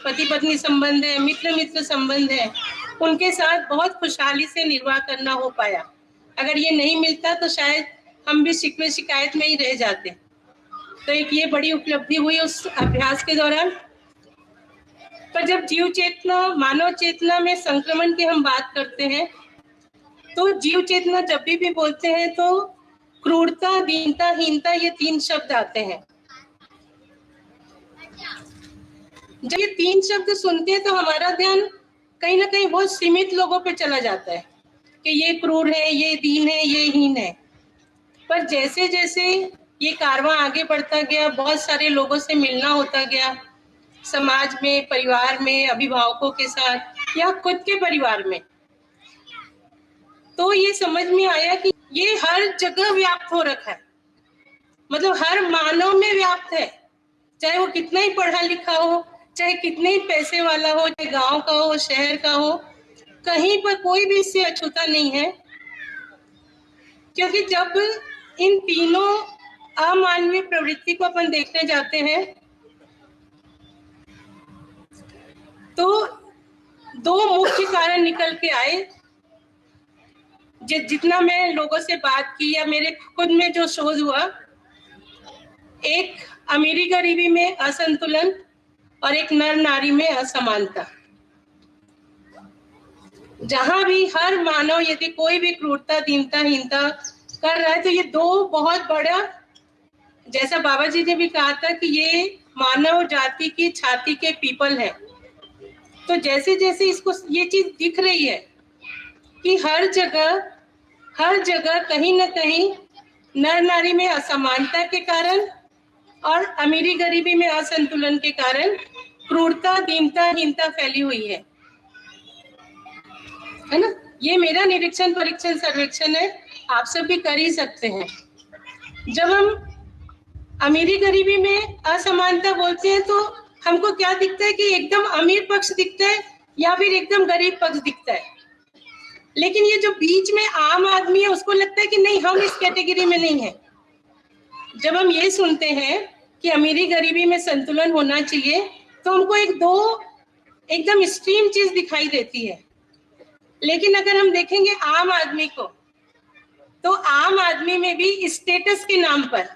पति पत्नी संबंध है, मित्र मित्र संबंध है, उनके साथ बहुत खुशहाली से निर्वाह करना हो पाया। अगर ये नहीं मिलता तो शायद हम भी शिकवे शिकायत में ही रह जाते। तो एक ये बड़ी उपलब्धि हुई उस अभ्यास के दौरान। पर जब जीव चेतना, मानव चेतना में संक्रमण की हम बात करते हैं, तो जीव चेतना जब भी बोलते हैं तो क्रूरता, दीनता, हीनता, ये 3 शब्द आते हैं। जब ये 3 शब्द सुनते हैं तो हमारा ध्यान कहीं ना कहीं बहुत सीमित लोगों पे चला जाता है कि ये क्रूर है, ये दीन है, ये हीन है। पर जैसे जैसे ये कारवां आगे बढ़ता गया, बहुत सारे लोगों से मिलना होता गया, समाज में, परिवार में, अभिभावकों के साथ या खुद के परिवार में, तो ये समझ में आया कि ये हर जगह व्याप्त हो रखा है। मतलब हर मानव में व्याप्त है, चाहे वो कितना ही पढ़ा लिखा हो, चाहे कितने ही पैसे वाला हो, चाहे गांव का हो, शहर का हो, कहीं पर कोई भी इससे अछूता नहीं है। क्योंकि जब इन तीनों अमानवीय प्रवृत्ति को अपन देखने जाते हैं तो 2 मुख्य कारण निकल के आए। जितना मैं लोगों से बात की या मेरे खुद में जो शोध हुआ, एक अमीरी गरीबी में असंतुलन और एक नर नारी में असमानता। जहां भी हर मानव यदि कोई भी क्रूरता, दीनता, हीनता कर रहा है तो ये 2 बहुत बड़ा, जैसा बाबा जी ने भी कहा था कि ये मानव जाति की छाती के पीपल है। तो जैसे जैसे इसको ये चीज दिख रही है कि हर जगह कहीं ना कहीं नर नारी में असमानता के कारण और अमीरी गरीबी में असंतुलन के कारण क्रूरता, दीनता, हीनता फैली हुई है ना। ये मेरा निरीक्षण, परीक्षण, सर्वेक्षण है, आप सब भी कर ही सकते हैं। जब हम अमीरी गरीबी में असमानता बोलते हैं तो हमको क्या दिखता है कि एकदम अमीर पक्ष दिखता है या फिर एकदम गरीब पक्ष दिखता है। लेकिन ये जो बीच में आम आदमी है उसको लगता है कि नहीं, हम इस कैटेगरी में नहीं है। जब हम ये सुनते हैं कि अमीरी गरीबी में संतुलन होना चाहिए तो हमको एकदम एक्सट्रीम चीज दिखाई देती है। लेकिन अगर हम देखेंगे आम आदमी को, तो आम आदमी में भी स्टेटस के नाम पर,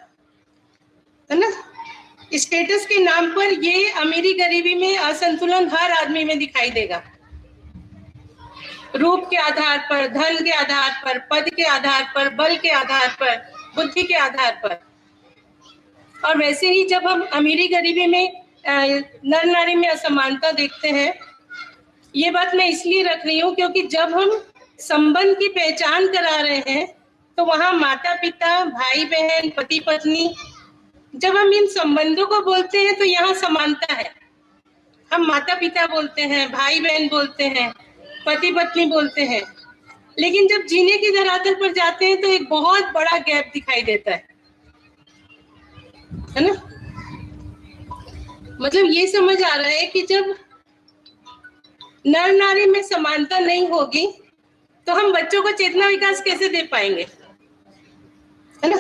है ना, स्टेटस के नाम पर ये अमीरी गरीबी में असंतुलन हर आदमी में दिखाई देगा। रूप के आधार पर, धन के आधार पर, पद के आधार पर, बल के आधार पर, बुद्धि के आधार पर। और वैसे ही जब हम अमीरी गरीबी में, नर नारी में असमानता देखते हैं, ये बात मैं इसलिए रख रही हूँ क्योंकि जब हम संबंध की पहचान करा रहे हैं तो वहां माता पिता, भाई बहन, पति पत्नी, जब हम इन संबंधों को बोलते हैं तो यहाँ समानता है। हम माता पिता बोलते हैं, भाई बहन बोलते हैं, पति पत्नी बोलते हैं, लेकिन जब जीने की धरातल पर जाते हैं तो एक बहुत बड़ा गैप दिखाई देता है ना। मतलब ये समझ आ रहा है कि जब नर नारी में समानता नहीं होगी तो हम बच्चों को चेतना विकास कैसे दे पाएंगे, है ना।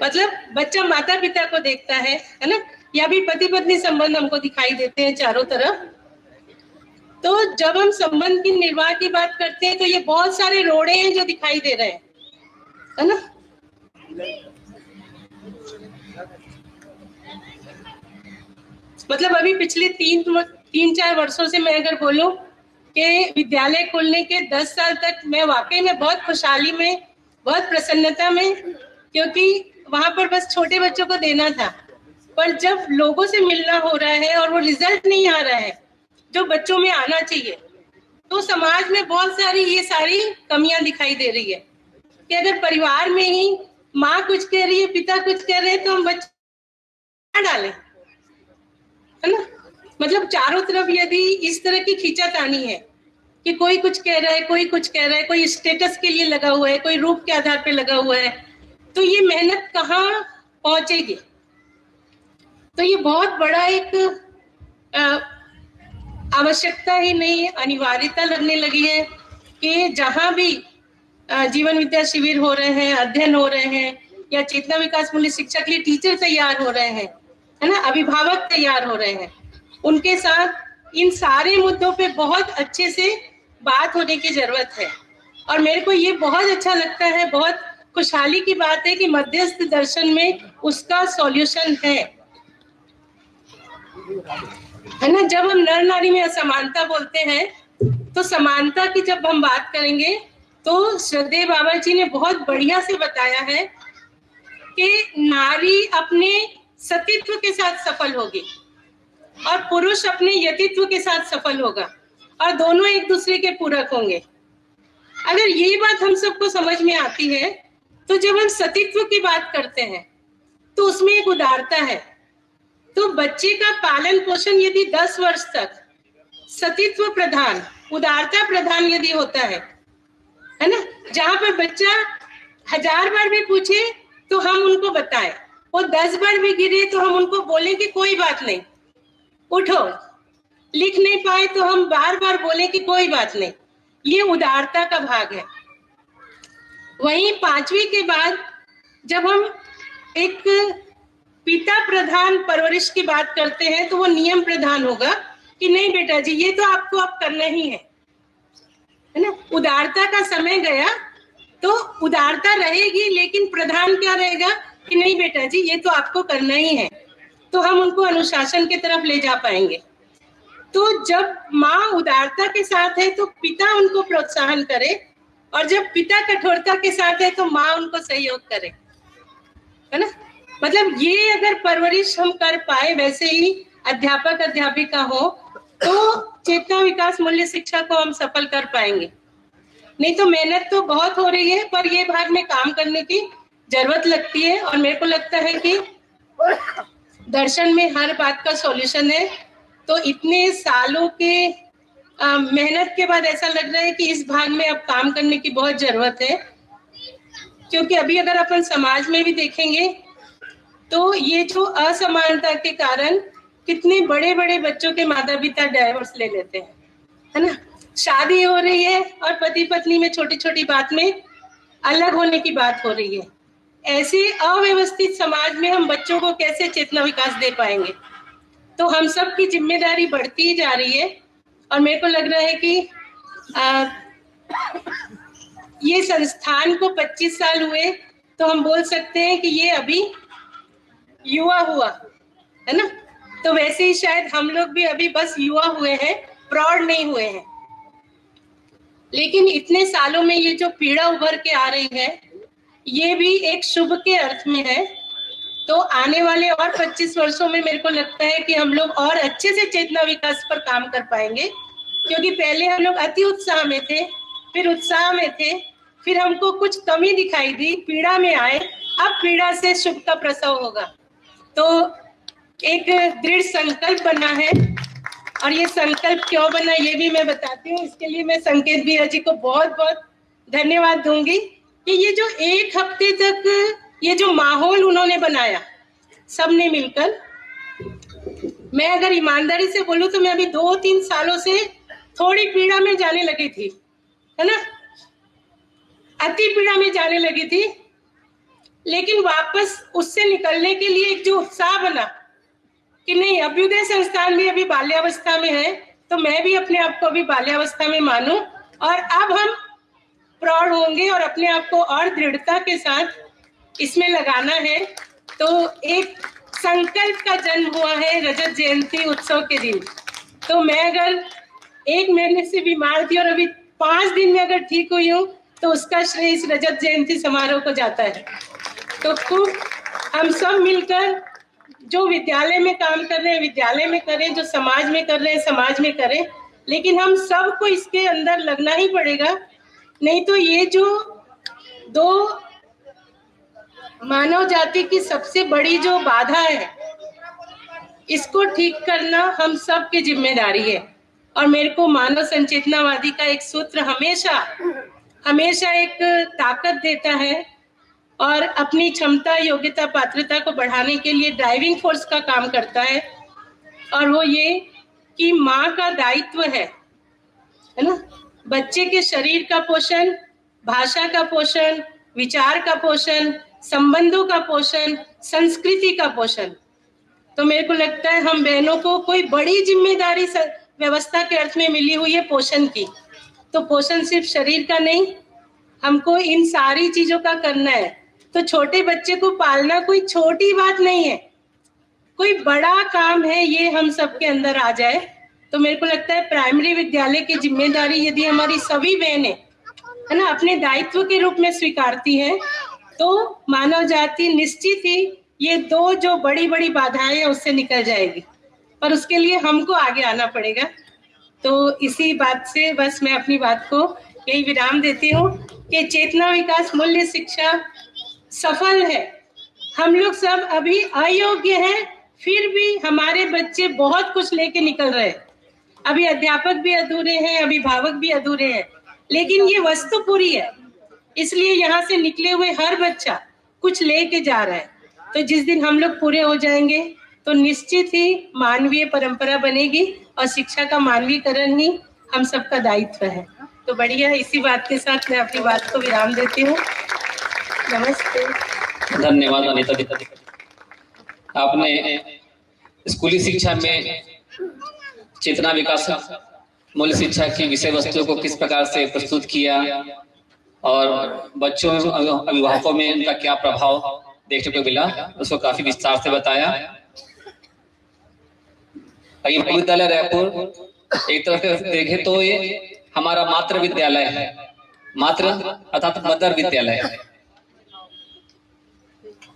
मतलब बच्चा माता पिता को देखता है ना, या भी पति पत्नी संबंध हमको दिखाई देते हैं चारों तरफ। तो जब हम संबंध की निर्वाह की बात करते हैं तो ये बहुत सारे रोड़े हैं जो दिखाई दे रहे हैं, है ना। मतलब अभी पिछले 3-4 वर्षों से मैं अगर बोलूं कि विद्यालय खोलने के 10 साल तक मैं वाकई में बहुत खुशहाली में, बहुत प्रसन्नता में, क्योंकि वहां पर बस छोटे बच्चों को देना था। पर जब लोगों से मिलना हो रहा है और वो रिजल्ट नहीं आ रहा है जो बच्चों में आना चाहिए, तो समाज में बहुत सारी ये सारी कमियां दिखाई दे रही है कि अगर परिवार में ही माँ कुछ कह रही है, पिता कुछ कह रहे हैं, तो हम बच्चे डालें, है ना। मतलब चारों तरफ यदि इस तरह की खींचातानी है कि कोई कुछ कह रहा है, कोई कुछ कह रहा है, कोई स्टेटस के लिए लगा हुआ है, कोई रूप के आधार पे लगा हुआ है, तो ये मेहनत कहाँ पहुंचेगी। तो ये बहुत बड़ा एक आवश्यकता ही नहीं, अनिवार्यता लगने लगी है कि जहां भी जीवन विद्या शिविर हो रहे हैं, अध्ययन हो रहे हैं, या चेतना विकास मूल्य शिक्षा के लिए टीचर तैयार हो रहे हैं, है ना, अभिभावक तैयार हो रहे हैं, उनके साथ इन सारे मुद्दों पे बहुत अच्छे से बात होने की जरूरत है। और मेरे को ये बहुत अच्छा लगता है, बहुत खुशहाली की बात है कि मध्यस्थ दर्शन में उसका सॉल्यूशन है ना। जब हम नर नारी में असमानता बोलते हैं तो समानता की जब हम बात करेंगे तो श्रद्धेय बाबा जी ने बहुत बढ़िया से बताया है कि नारी अपने सतीत्व के साथ सफल होगी और पुरुष अपने यतित्व के साथ सफल होगा और दोनों एक दूसरे के पूरक होंगे। अगर ये बात हम सबको समझ में आती है तो जब हम सतीत्व की बात करते हैं तो उसमें एक उदारता है। तो बच्चे का पालन पोषण यदि 10 वर्ष तक सतीत्व प्रधान, उदारता प्रधान यदि होता है ना, जहां पर बच्चा 1000 बार भी पूछे तो हम उनको बताएं, वो 10 बार भी गिरे तो हम उनको बोले कि कोई बात नहीं, उठो। लिख नहीं पाए तो हम बार बार बोले कि कोई बात नहीं। ये उदारता का भाग है। वहीं 5वीं के बाद जब हम एक पिता प्रधान परवरिश की बात करते हैं तो वो नियम प्रधान होगा कि नहीं बेटा जी ये तो आपको अब करना ही है ना। उदारता का समय गया तो उदारता रहेगी, लेकिन प्रधान क्या रहेगा कि नहीं बेटा जी ये तो आपको करना ही है, तो हम उनको अनुशासन की तरफ ले जा पाएंगे। तो जब माँ उदारता के साथ है तो पिता उनको प्रोत्साहन करे, और जब पिता कठोरता के साथ है तो माँ उनको सहयोग करे, है ना। मतलब ये अगर परवरिश हम कर पाए, वैसे ही अध्यापक अध्यापिका हो, तो चेतना विकास मूल्य शिक्षा को हम सफल कर पाएंगे। नहीं तो मेहनत तो बहुत हो रही है, पर ये भाग में काम करने की जरूरत लगती है। और मेरे को लगता है कि दर्शन में हर बात का सॉल्यूशन है। तो इतने सालों के मेहनत के बाद ऐसा लग रहा है कि इस भाग में अब काम करने की बहुत जरूरत है, क्योंकि अभी अगर अपन समाज में भी देखेंगे तो ये जो असमानता के कारण कितने बड़े बड़े बच्चों के माता पिता डाइवोर्स ले लेते हैं, है ना। शादी हो रही है और पति पत्नी में छोटी छोटी बात में अलग होने की बात हो रही है। ऐसे अव्यवस्थित समाज में हम बच्चों को कैसे चेतना विकास दे पाएंगे। तो हम सब की जिम्मेदारी बढ़ती ही जा रही है। और मेरे को लग रहा है कि ये संस्थान को 25 साल हुए तो हम बोल सकते हैं कि ये अभी युवा हुआ, है ना। तो वैसे ही शायद हम लोग भी अभी बस युवा हुए हैं, प्रौढ़ नहीं हुए हैं। लेकिन इतने सालों में ये जो पीड़ा उभर के आ रही है ये भी एक शुभ के अर्थ में है। तो आने वाले और 25 वर्षों में मेरे को लगता है कि हम लोग और अच्छे से चेतना विकास पर काम कर पाएंगे, क्योंकि पहले हम लोग अति उत्साह में थे, फिर उत्साह में थे, फिर हमको कुछ कमी दिखाई दी, पीड़ा में आए, अब पीड़ा से शुभ का प्रसव होगा। तो एक दृढ़ संकल्प बना है, और ये संकल्प क्यों बना ये भी मैं बताती हूँ। इसके लिए मैं संकेत भैया जी को बहुत बहुत धन्यवाद दूंगी कि ये जो 1 हफ्ते तक ये जो माहौल उन्होंने बनाया सबने मिलकर, मैं अगर ईमानदारी से बोलूं तो मैं अभी 2-3 सालों से थोड़ी पीड़ा में जाने लगी थी, है ना, अति पीड़ा में जाने लगी थी। लेकिन वापस उससे निकलने के लिए एक जो उत्साह बना कि नहीं, अभ्युदय संस्थान भी अभी बाल्यावस्था में है, तो मैं भी अपने आप को अभी बाल्यावस्था में मानूं, और अब हम प्रौढ़ होंगे और अपने आप को और दृढ़ता के साथ इसमें लगाना है। तो एक संकल्प का जन्म हुआ है रजत जयंती उत्सव के दिन। तो मैं अगर 1 महीने से बीमार थी और अभी 5 दिन में अगर ठीक हुई हूँ तो उसका श्रेय इस रजत जयंती समारोह को जाता है। तो खूब हम सब मिलकर जो विद्यालय में काम कर रहे हैं विद्यालय में करें, जो समाज में कर रहे हैं समाज में करें, लेकिन हम सबको इसके अंदर लगना ही पड़ेगा। नहीं तो ये जो 2 मानव जाति की सबसे बड़ी जो बाधा है इसको ठीक करना हम सब की जिम्मेदारी है। और मेरे को मानव संचेतनावादी का एक सूत्र हमेशा एक ताकत देता है और अपनी क्षमता योग्यता पात्रता को बढ़ाने के लिए ड्राइविंग फोर्स का काम करता है। और वो ये कि माँ का दायित्व है ना, बच्चे के शरीर का पोषण, भाषा का पोषण, विचार का पोषण, संबंधों का पोषण, संस्कृति का पोषण। तो मेरे को लगता है हम बहनों को कोई बड़ी जिम्मेदारी व्यवस्था के अर्थ में मिली हुई है पोषण की। तो पोषण सिर्फ शरीर का नहीं, हमको इन सारी चीजों का करना है। तो छोटे बच्चे को पालना कोई छोटी बात नहीं है, कोई बड़ा काम है, ये हम सबके अंदर आ जाए तो मेरे को लगता है प्राइमरी विद्यालय की जिम्मेदारी यदि हमारी सभी बहनें है ना अपने दायित्व के रूप में स्वीकारती हैं तो मानव जाति निश्चित ही ये दो जो बड़ी बड़ी बाधाएं हैं उससे निकल जाएगी। पर उसके लिए हमको आगे आना पड़ेगा। तो इसी बात से बस मैं अपनी बात को यही विराम देती हूँ कि चेतना विकास मूल्य शिक्षा सफल है। हम लोग सब अभी अयोग्य हैं, फिर भी हमारे बच्चे बहुत कुछ लेके निकल रहे हैं। अभी अध्यापक भी अधूरे हैं, अभिभावक भी अधूरे हैं, लेकिन ये वस्तु पूरी है। इसलिए यहाँ से निकले हुए हर बच्चा कुछ लेके जा रहा है। तो जिस दिन हम लोग पूरे हो जाएंगे तो निश्चित ही मानवीय परंपरा बनेगी और शिक्षा का मानवीकरण ही हम सबका दायित्व है। तो बढ़िया, इसी बात के साथ मैं अपनी बात को विराम देती हूँ। नमस्ते। धन्यवाद अनीता जी। आपने स्कूली शिक्षा में चेतना विकास मूल्य शिक्षा की विषय वस्तु को किस प्रकार से प्रस्तुत किया और बच्चों अभिभावकों में उनका क्या प्रभाव देखने को मिला उसको काफी विस्तार से बताया। विद्यालय रायपुर एक तरफ से देखे तो ये हमारा मातृ विद्यालय है, मातृ अर्थात मदर विद्यालय है।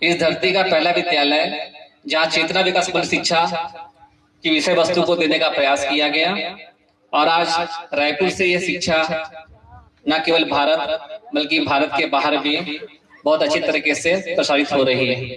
इस धरती का पहला विद्यालय जहाँ चेतना विकास मूल्य शिक्षा की विषय वस्तु को देने का प्रयास किया गया और आज रायपुर से यह शिक्षा न केवल भारत बल्कि भारत के बाहर भी बहुत अच्छी तरीके से प्रसारित हो रही है।